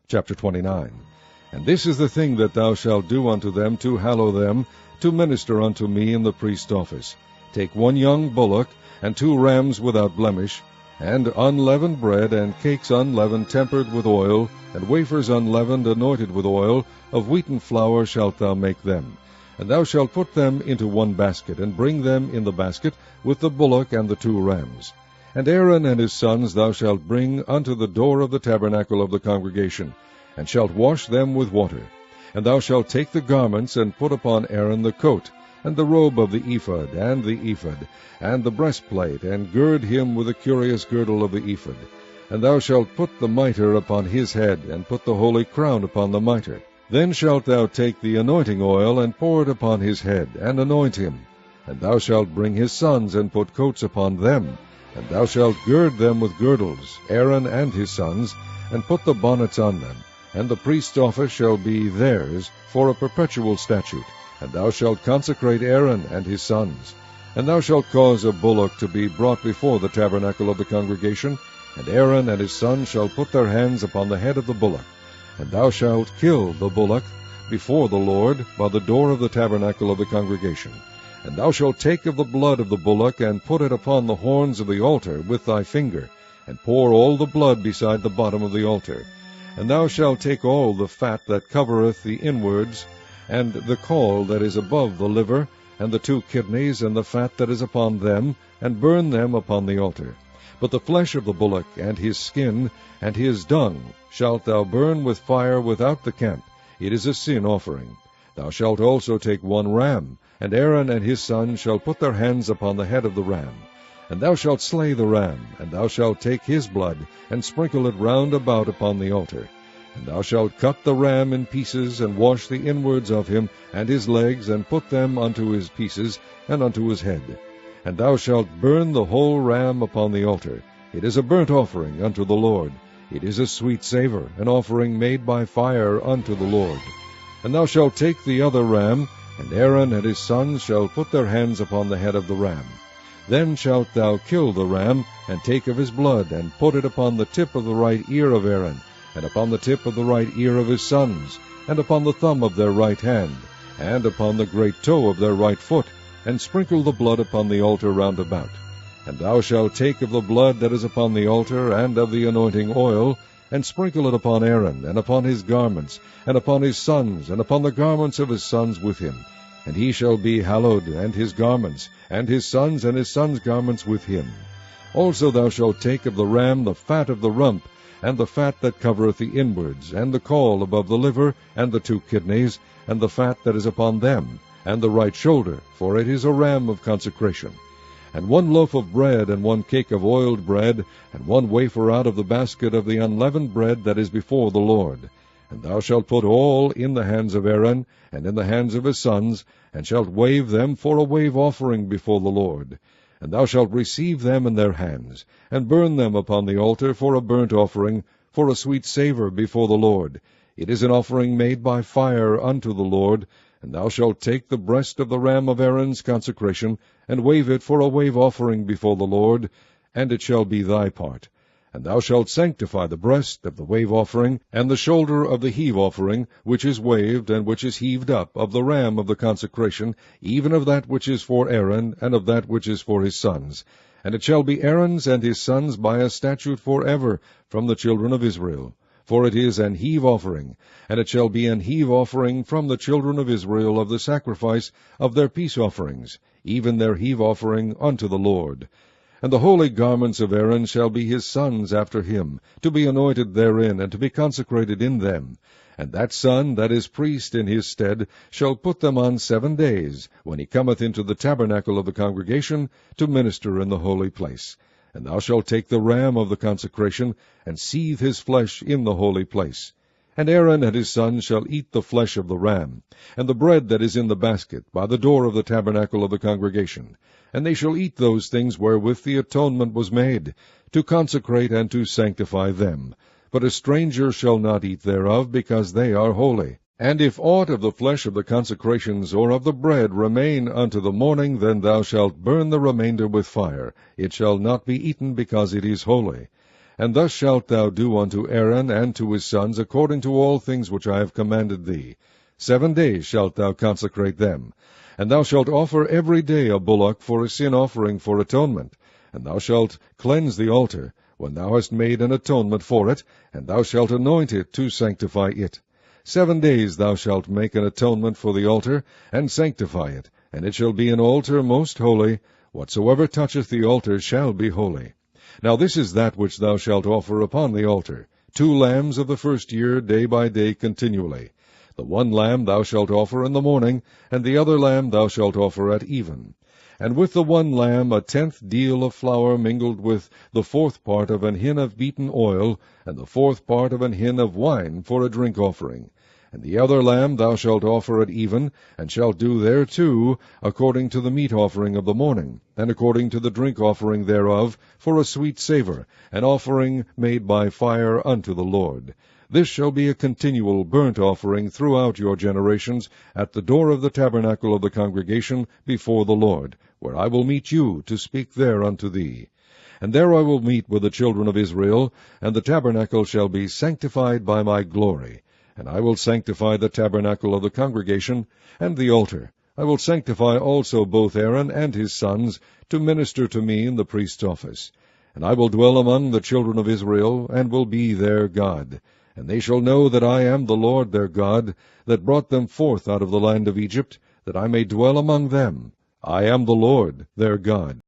Chapter 29. And this is the thing that thou shalt do unto them to hallow them, to minister unto me in the priest's office. Take 1 young bullock, and 2 rams without blemish, and unleavened bread, and cakes unleavened tempered with oil, and wafers unleavened anointed with oil, of wheaten flour shalt thou make them. And thou shalt put them into 1 basket, and bring them in the basket with the bullock and the 2 rams. And Aaron and his sons thou shalt bring unto the door of the tabernacle of the congregation, and shalt wash them with water. And thou shalt take the garments, and put upon Aaron the coat, and the robe of the ephod, and the breastplate, and gird him with the curious girdle of the ephod. And thou shalt put the mitre upon his head, and put the holy crown upon the mitre. Then shalt thou take the anointing oil, and pour it upon his head, and anoint him. And thou shalt bring his sons, and put coats upon them. And thou shalt gird them with girdles, Aaron and his sons, and put the bonnets on them. And the priest's office shall be theirs for a perpetual statute. And thou shalt consecrate Aaron and his sons. And thou shalt cause a bullock to be brought before the tabernacle of the congregation, and Aaron and his sons shall put their hands upon the head of the bullock. And thou shalt kill the bullock before the Lord by the door of the tabernacle of the congregation. And thou shalt take of the blood of the bullock, and put it upon the horns of the altar with thy finger, and pour all the blood beside the bottom of the altar. And thou shalt take all the fat that covereth the inwards, and the caul that is above the liver, and the 2 kidneys, and the fat that is upon them, and burn them upon the altar. But the flesh of the bullock, and his skin, and his dung, shalt thou burn with fire without the camp. It is a sin offering. Thou shalt also take 1 ram, and Aaron and his sons shall put their hands upon the head of the ram. And thou shalt slay the ram, and thou shalt take his blood, and sprinkle it round about upon the altar. And thou shalt cut the ram in pieces, and wash the inwards of him, and his legs, and put them unto his pieces, and unto his head. And thou shalt burn the whole ram upon the altar. It is a burnt offering unto the Lord. It is a sweet savour, an offering made by fire unto the Lord. And thou shalt take the other ram, and Aaron and his sons shall put their hands upon the head of the ram. Then shalt thou kill the ram, and take of his blood, and put it upon the tip of the right ear of Aaron, and upon the tip of the right ear of his sons, and upon the thumb of their right hand, and upon the great toe of their right foot, and sprinkle the blood upon the altar round about. And thou shalt take of the blood that is upon the altar, and of the anointing oil, and sprinkle it upon Aaron, and upon his garments, and upon his sons, and upon the garments of his sons with him. And he shall be hallowed, and his garments, and his sons' garments with him. Also thou shalt take of the ram the fat of the rump, and the fat that covereth the inwards, and the caul above the liver, and the 2 kidneys, and the fat that is upon them, and the right shoulder, for it is a ram of consecration. And 1 loaf of bread, and 1 cake of oiled bread, and 1 wafer out of the basket of the unleavened bread that is before the Lord. And thou shalt put all in the hands of Aaron, and in the hands of his sons, and shalt wave them for a wave offering before the Lord. And thou shalt receive them in their hands, and burn them upon the altar for a burnt offering, for a sweet savour before the Lord. It is an offering made by fire unto the Lord. And thou shalt take the breast of the ram of Aaron's consecration, and wave it for a wave offering before the Lord, and it shall be thy part. And thou shalt sanctify the breast of the wave offering, and the shoulder of the heave offering, which is waved, and which is heaved up, of the ram of the consecration, even of that which is for Aaron, and of that which is for his sons. And it shall be Aaron's and his sons by a statute forever from the children of Israel. For it is an heave offering, and it shall be an heave offering from the children of Israel of the sacrifice of their peace offerings, even their heave offering unto the Lord. And the holy garments of Aaron shall be his sons after him, to be anointed therein, and to be consecrated in them. And that son that is priest in his stead shall put them on 7 days, when he cometh into the tabernacle of the congregation, to minister in the holy place. And thou shalt take the ram of the consecration, and seethe his flesh in the holy place. And Aaron and his sons shall eat the flesh of the ram, and the bread that is in the basket, by the door of the tabernacle of the congregation. And they shall eat those things wherewith the atonement was made, to consecrate and to sanctify them. But a stranger shall not eat thereof, because they are holy. And if aught of the flesh of the consecrations or of the bread remain unto the morning, then thou shalt burn the remainder with fire. It shall not be eaten, because it is holy. And thus shalt thou do unto Aaron and to his sons according to all things which I have commanded thee. 7 days shalt thou consecrate them. And thou shalt offer every day a bullock for a sin offering for atonement. And thou shalt cleanse the altar, when thou hast made an atonement for it, and thou shalt anoint it to sanctify it. 7 days thou shalt make an atonement for the altar, and sanctify it, and it shall be an altar most holy. Whatsoever toucheth the altar shall be holy. Now this is that which thou shalt offer upon the altar, 2 lambs of the first year, day by day continually. The one lamb thou shalt offer in the morning, and the other lamb thou shalt offer at even. And with the one lamb 1/10 deal of flour mingled with the 4th part of an hin of beaten oil, and the 4th part of an hin of wine for a drink offering. And the other lamb thou shalt offer at even, and shalt do thereto according to the meat offering of the morning, and according to the drink offering thereof, for a sweet savour, an offering made by fire unto the Lord. This shall be a continual burnt offering throughout your generations, at the door of the tabernacle of the congregation before the Lord, where I will meet you to speak there unto thee. And there I will meet with the children of Israel, and the tabernacle shall be sanctified by my glory. And I will sanctify the tabernacle of the congregation, and the altar. I will sanctify also both Aaron and his sons, to minister to me in the priest's office. And I will dwell among the children of Israel, and will be their God. And they shall know that I am the Lord their God, that brought them forth out of the land of Egypt, that I may dwell among them. I am the Lord their God.